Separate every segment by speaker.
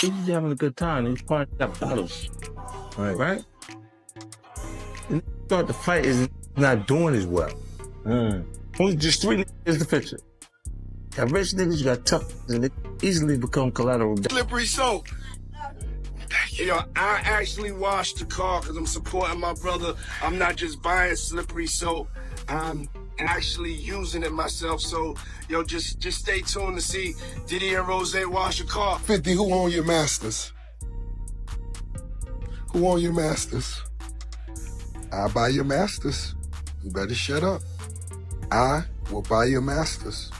Speaker 1: He's just having a good time. He's partying up bottles. Right? And start the fight is not doing as well. Only just 3 niggas is the picture. Got rich niggas, you got tough niggas, and they easily become collateral.
Speaker 2: Slippery soap. You know, I actually washed the car because I'm supporting my brother. I'm not just buying slippery soap. I'm actually using it myself. So, yo, just stay tuned to see Diddy and Rose wash your car.
Speaker 3: 50, who own your masters? Who own your masters? I buy your masters. You better shut up. I will buy your masters.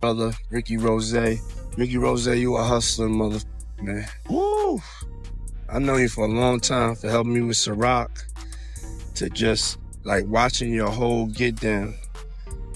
Speaker 2: Brother, Ricky Rose, you a hustler, mother, man. Woo! I know you for a long time for helping me with Ciroc, to just like watching your whole get down.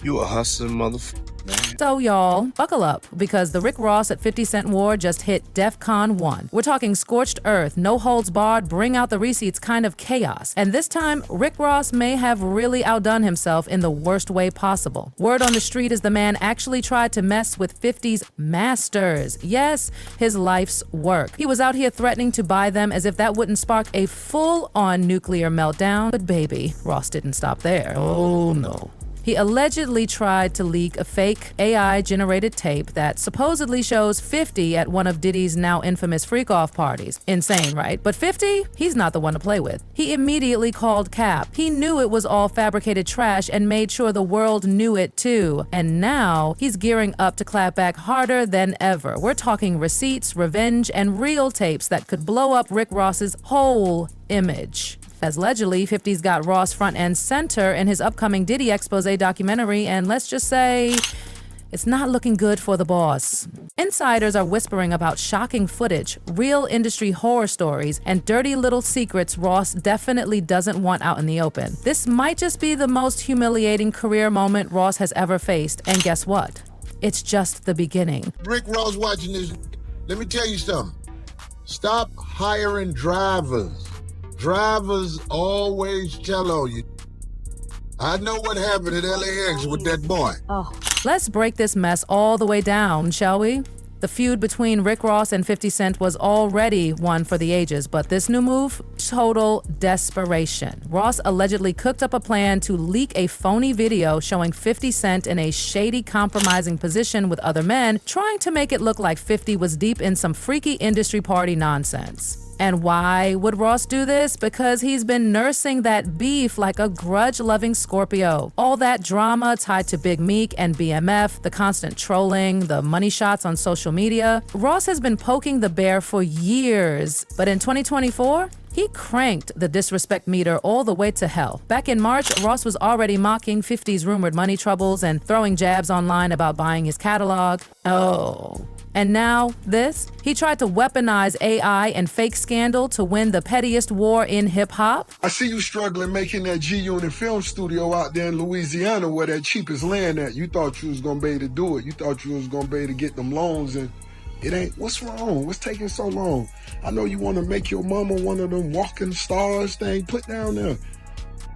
Speaker 2: You a hustler, motherfucker.
Speaker 4: So y'all, buckle up, because the Rick Ross at 50 Cent war just hit DEFCON 1. We're talking scorched earth, no holds barred, bring out the receipts kind of chaos. And this time, Rick Ross may have really outdone himself in the worst way possible. Word on the street is the man actually tried to mess with 50's masters. Yes, his life's work. He was out here threatening to buy them as if that wouldn't spark a full-on nuclear meltdown. But baby, Ross didn't stop there. Oh no. He allegedly tried to leak a fake AI-generated tape that supposedly shows 50 at one of Diddy's now infamous freak-off parties. Insane, right? But 50? He's not the one to play with. He immediately called cap. He knew it was all fabricated trash and made sure the world knew it too. And now, he's gearing up to clap back harder than ever. We're talking receipts, revenge, and real tapes that could blow up Rick Ross's whole image. As allegedly, 50's got Ross front and center in his upcoming Diddy expose documentary, and let's just say, it's not looking good for the boss. Insiders are whispering about shocking footage, real industry horror stories, and dirty little secrets Ross definitely doesn't want out in the open. This might just be the most humiliating career moment Ross has ever faced, and guess what? It's just the beginning.
Speaker 3: Rick Ross watching this. Let me tell you something. Stop hiring drivers. Drivers always tell on you. I know what happened at LAX with that boy.
Speaker 4: Let's break this mess all the way down, shall we? The feud between Rick Ross and 50 Cent was already one for the ages, but this new move, total desperation. Ross allegedly cooked up a plan to leak a phony video showing 50 Cent in a shady, compromising position with other men, trying to make it look like 50 was deep in some freaky industry party nonsense. And why would Ross do this? Because he's been nursing that beef like a grudge-loving Scorpio. All that drama tied to Big Meek and BMF, the constant trolling, the money shots on social media. Ross has been poking the bear for years. But in 2024, he cranked the disrespect meter all the way to hell. Back in March, Ross was already mocking 50's rumored money troubles and throwing jabs online about buying his catalog. And now, this? He tried to weaponize AI and fake scandal to win the pettiest war in hip-hop?
Speaker 3: I see you struggling making that G-Unit film studio out there in Louisiana where that cheapest land at. You thought you was gonna be able to do it. You thought you was gonna be able to get them loans, and it ain't. What's wrong? What's taking so long? I know you wanna make your mama one of them walking stars thing. Put down there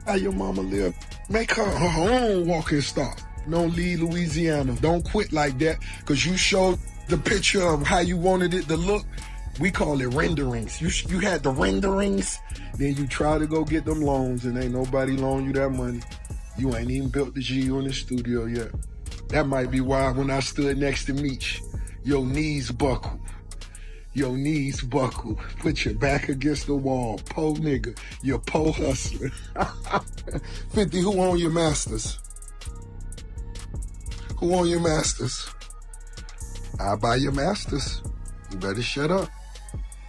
Speaker 3: how your mama live. Make her own walking star. Don't leave Louisiana. Don't quit like that, because you showed the picture of how you wanted it to look. We call it renderings. You had the renderings, then you try to go get them loans, and ain't nobody loan you that money. You ain't even built the G-Unit studio yet. That might be why when I stood next to Meech, your knees buckle. Your knees buckle. Put your back against the wall. Po nigga. You're po hustler. 50, who own your masters? Who own your masters? I buy your masters. You better shut up.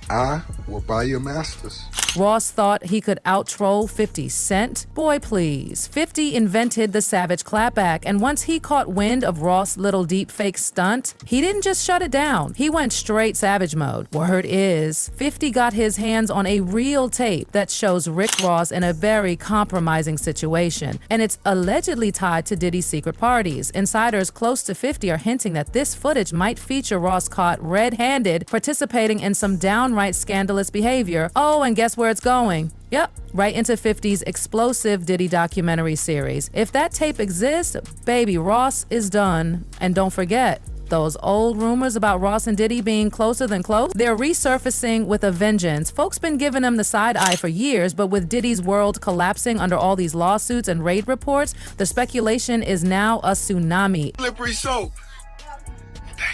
Speaker 3: I will buy your masters.
Speaker 4: Ross thought he could out-troll 50 Cent? Boy, please. 50 invented the savage clapback, and once he caught wind of Ross' little deep fake stunt, he didn't just shut it down. He went straight savage mode. Word is, 50 got his hands on a real tape that shows Rick Ross in a very compromising situation, and it's allegedly tied to Diddy's secret parties. Insiders close to 50 are hinting that this footage might feature Ross caught red-handed participating in some downright scandalous behavior. Oh, and guess where it's going? Yep, right into 50's explosive Diddy documentary series. If that tape exists, baby, Ross is done. And don't forget, Those old rumors about Ross and Diddy being closer than close, they're resurfacing with a vengeance. Folks been giving them the side eye for years, but with Diddy's world collapsing under all these lawsuits and raid reports, the speculation is now a tsunami.
Speaker 2: Slippery soap.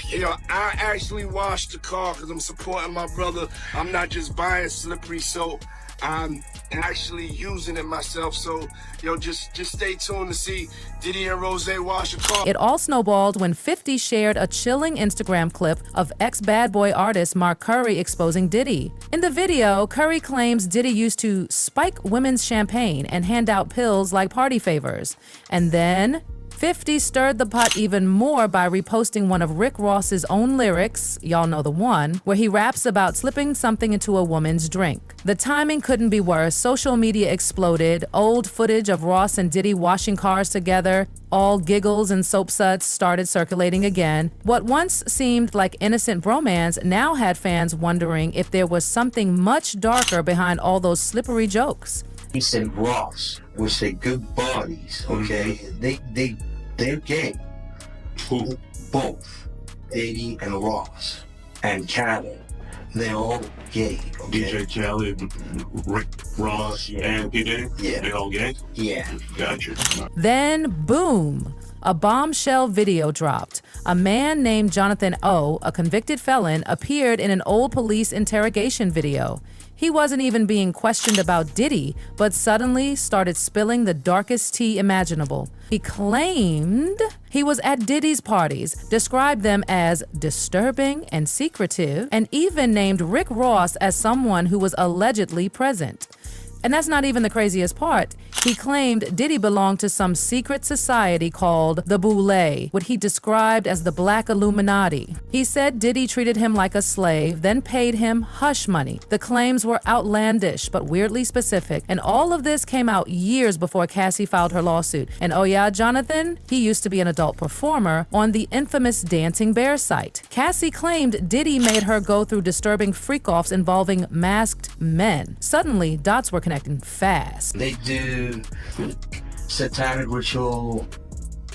Speaker 2: You know, I actually washed the car because I'm supporting my brother. I'm not just buying slippery soap. I'm actually using it myself. So, yo, just stay tuned to see Diddy and Rose wash the car.
Speaker 4: It all snowballed when 50 shared a chilling Instagram clip of ex-Bad Boy artist Mark Curry exposing Diddy. In the video, Curry claims Diddy used to spike women's champagne and hand out pills like party favors. And then 50 stirred the pot even more by reposting one of Rick Ross's own lyrics, y'all know the one, where he raps about slipping something into a woman's drink. The timing couldn't be worse. Social media exploded. Old footage of Ross and Diddy washing cars together, all giggles and soap suds started circulating again. What once seemed like innocent bromance now had fans wondering if there was something much darker behind all those slippery jokes.
Speaker 5: He said Ross, which they good buddies, okay? They're gay.
Speaker 6: Who?
Speaker 5: Both. Diddy and Ross. And Khaled. They're all gay, okay?
Speaker 6: DJ Khaled, Rick Ross, and P. Diddy?
Speaker 5: Yeah.
Speaker 6: They all gay?
Speaker 5: Yeah.
Speaker 6: Gotcha.
Speaker 4: Then, boom, a bombshell video dropped. A man named Jonathan O., a convicted felon, appeared in an old police interrogation video. He wasn't even being questioned about Diddy, but suddenly started spilling the darkest tea imaginable. He claimed he was at Diddy's parties, described them as disturbing and secretive, and even named Rick Ross as someone who was allegedly present. And that's not even the craziest part. He claimed Diddy belonged to some secret society called the Boule, what he described as the Black Illuminati. He said Diddy treated him like a slave, then paid him hush money. The claims were outlandish, but weirdly specific. And all of this came out years before Cassie filed her lawsuit. And oh yeah, Jonathan, he used to be an adult performer on the infamous Dancing Bear site. Cassie claimed Diddy made her go through disturbing freak-offs involving masked men. Suddenly, dots were connecting fast.
Speaker 5: They do satanic ritual,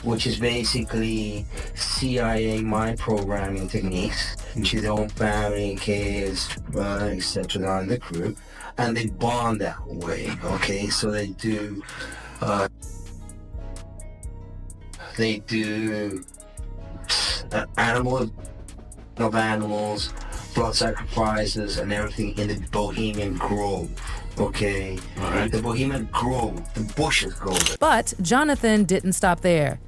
Speaker 5: which is basically CIA mind programming techniques to their own family, kids, etc. on the crew, and they bond that way, okay? So they do animals, blood sacrifices, and everything in the Bohemian Grove. Okay,
Speaker 6: all right.
Speaker 5: The Bohemian Grove, the bushes grove.
Speaker 4: But Jonathan didn't stop there.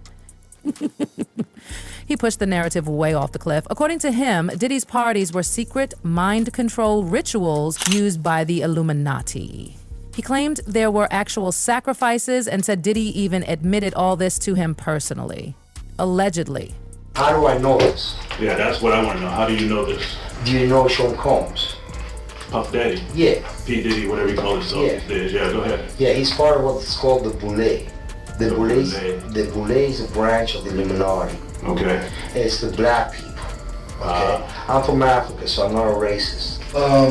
Speaker 4: He pushed the narrative way off the cliff. According to him, Diddy's parties were secret mind control rituals used by the Illuminati. He claimed there were actual sacrifices and said Diddy even admitted all this to him personally. Allegedly.
Speaker 5: How do I know this?
Speaker 6: Yeah, that's what I want to know. How do you know this?
Speaker 5: Do you know Sean Combs?
Speaker 6: Puff Daddy?
Speaker 5: Yeah.
Speaker 6: P. Diddy, whatever you call himself these days. Yeah, go ahead.
Speaker 5: Yeah, he's part of what's called the Boule. The Boule is a branch of the Illuminati.
Speaker 6: Okay.
Speaker 5: It's the black people. Okay. I'm from Africa, so I'm not a racist.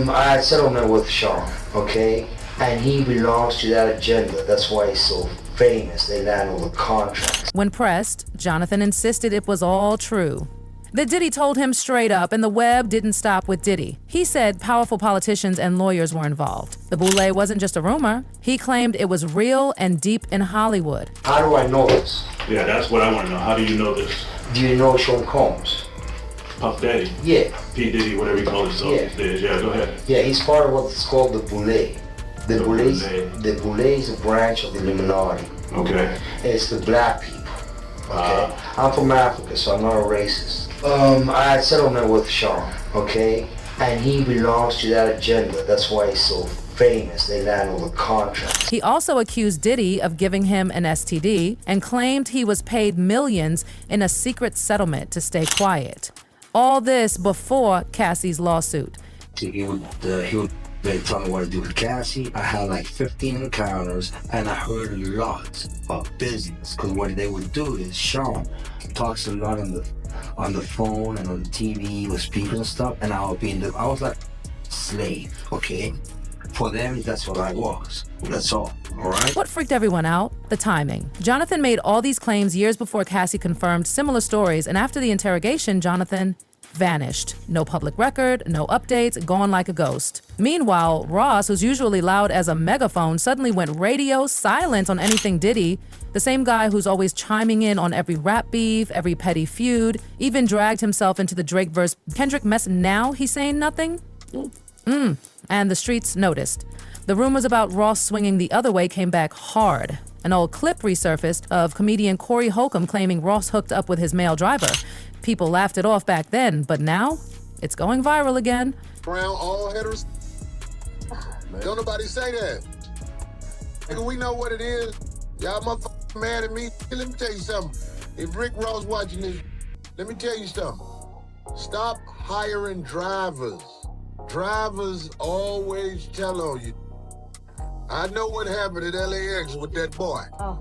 Speaker 5: I had settlement with Sean, okay? And he belongs to that agenda. That's why he's so famous. They land all the contracts.
Speaker 4: When pressed, Jonathan insisted it was all true. That Diddy told him straight up, and the web didn't stop with Diddy. He said powerful politicians and lawyers were involved. The Boule wasn't just a rumor. He claimed it was real and deep in Hollywood.
Speaker 5: How do I know this?
Speaker 6: Yeah, that's what I want to know. How do you know this?
Speaker 5: Do you know Sean Combs?
Speaker 6: Puff Daddy?
Speaker 5: Yeah.
Speaker 6: P. Diddy, whatever you call himself these days. Yeah, go ahead.
Speaker 5: Yeah, he's part of what's called the Boule. The Boule is a branch of the Illuminati.
Speaker 6: Okay.
Speaker 5: It's the black people. Okay. I'm from Africa, so I'm not a racist. I had settlement with Sean, okay? And he belongs to that agenda. That's why he's so famous. They land all the contracts.
Speaker 4: He also accused Diddy of giving him an STD and claimed he was paid millions in a secret settlement to stay quiet. All this before Cassie's lawsuit.
Speaker 5: He would tell me what to do with Cassie. I had like 15 encounters, and I heard lots of business. Because what they would do is Sean talks a lot on the phone and on the TV with people and stuff, and I was like slave, okay? For them, that's what I was. That's all right?
Speaker 4: What freaked everyone out? The timing. Jonathan made all these claims years before Cassie confirmed similar stories, and after the interrogation, Jonathan vanished. No public record, no updates, gone like a ghost. Meanwhile, Ross, who's usually loud as a megaphone, suddenly went radio silent on anything Diddy. The same guy who's always chiming in on every rap beef, every petty feud, even dragged himself into the Drake verse Kendrick mess. Now he's saying nothing? And the streets noticed. The rumors about Ross swinging the other way came back hard. An old clip resurfaced of comedian Corey Holcomb claiming Ross hooked up with his male driver. People laughed it off back then, but now it's going viral again.
Speaker 3: Crown all headers. Don't nobody say that. Nigga, we know what it is. Y'all motherfuckers mad at me. Let me tell you something. If Rick Ross watching this, let me tell you something. Stop hiring drivers. Drivers always tell on you. I know what happened at LAX with that boy.
Speaker 7: Oh.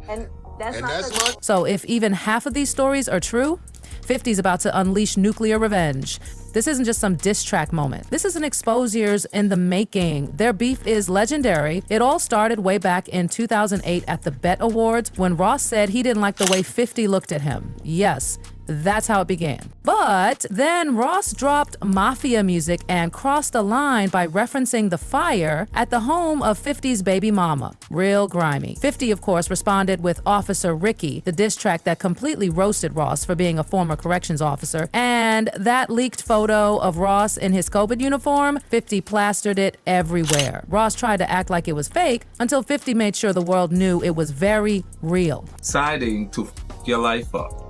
Speaker 7: And that's
Speaker 3: And
Speaker 7: not
Speaker 3: that's
Speaker 7: the-
Speaker 3: my
Speaker 4: So if even half of these stories are true, 50's about to unleash nuclear revenge. This isn't just some diss track moment. This is an expose years in the making. Their beef is legendary. It all started way back in 2008 at the BET Awards when Ross said he didn't like the way 50 looked at him. Yes, that's how it began. But then Ross dropped mafia music and crossed the line by referencing the fire at the home of 50's baby mama. Real grimy. 50, of course, responded with Officer Ricky, the diss track that completely roasted Ross for being a former corrections officer. And that leaked photo of Ross in his COVID uniform, 50 plastered it everywhere. Ross tried to act like it was fake until 50 made sure the world knew it was very real.
Speaker 8: Deciding to f your life up.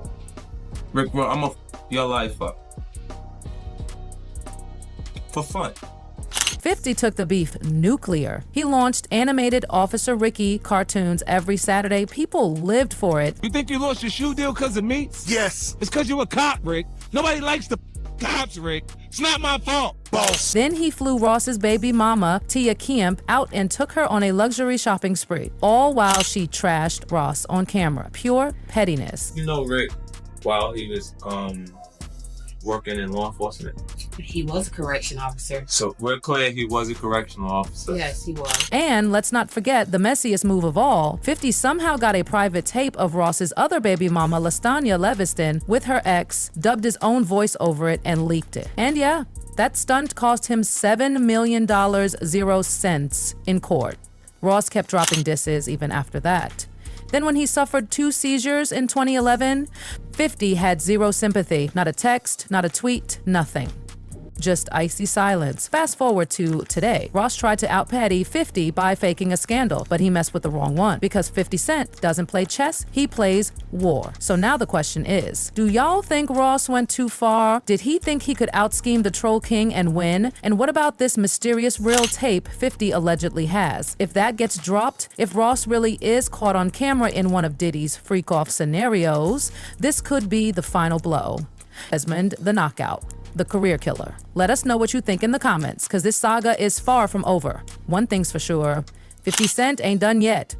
Speaker 8: Rick, bro, I'm gonna f your life up. For fun.
Speaker 4: 50 took the beef nuclear. He launched animated Officer Ricky cartoons every Saturday. People lived for it.
Speaker 9: You think you lost your shoe deal because of me?
Speaker 2: Yes,
Speaker 9: It's because you're a cop, Rick. Nobody likes the cops, Rick. It's not my fault.
Speaker 2: boss.
Speaker 4: Then he flew Ross's baby mama, Tia Kemp, out and took her on a luxury shopping spree, all while she trashed Ross on camera. Pure pettiness.
Speaker 8: You know Rick, while he was working in law enforcement.
Speaker 10: He was a correction officer.
Speaker 8: So we're clear he was a correctional officer.
Speaker 10: Yes, he was.
Speaker 4: And let's not forget the messiest move of all. 50 somehow got a private tape of Ross's other baby mama, Lastanya Leviston, with her ex, dubbed his own voice over it, and leaked it. And yeah, that stunt cost him $7 million, 0 cents in court. Ross kept dropping disses even after that. Then when he suffered 2 seizures in 2011, 50 had 0 sympathy. Not a text, not a tweet, nothing. Just icy silence. Fast forward to today. Ross tried to out-petty 50 by faking a scandal, but he messed with the wrong one. Because 50 Cent doesn't play chess, he plays war. So now the question is, do y'all think Ross went too far? Did he think he could out-scheme the Troll King and win? And what about this mysterious real tape 50 allegedly has? If that gets dropped, if Ross really is caught on camera in one of Diddy's freak-off scenarios, this could be the final blow. Desmond the Knockout, the career killer. Let us know what you think in the comments, because this saga is far from over. One thing's for sure, 50 Cent ain't done yet.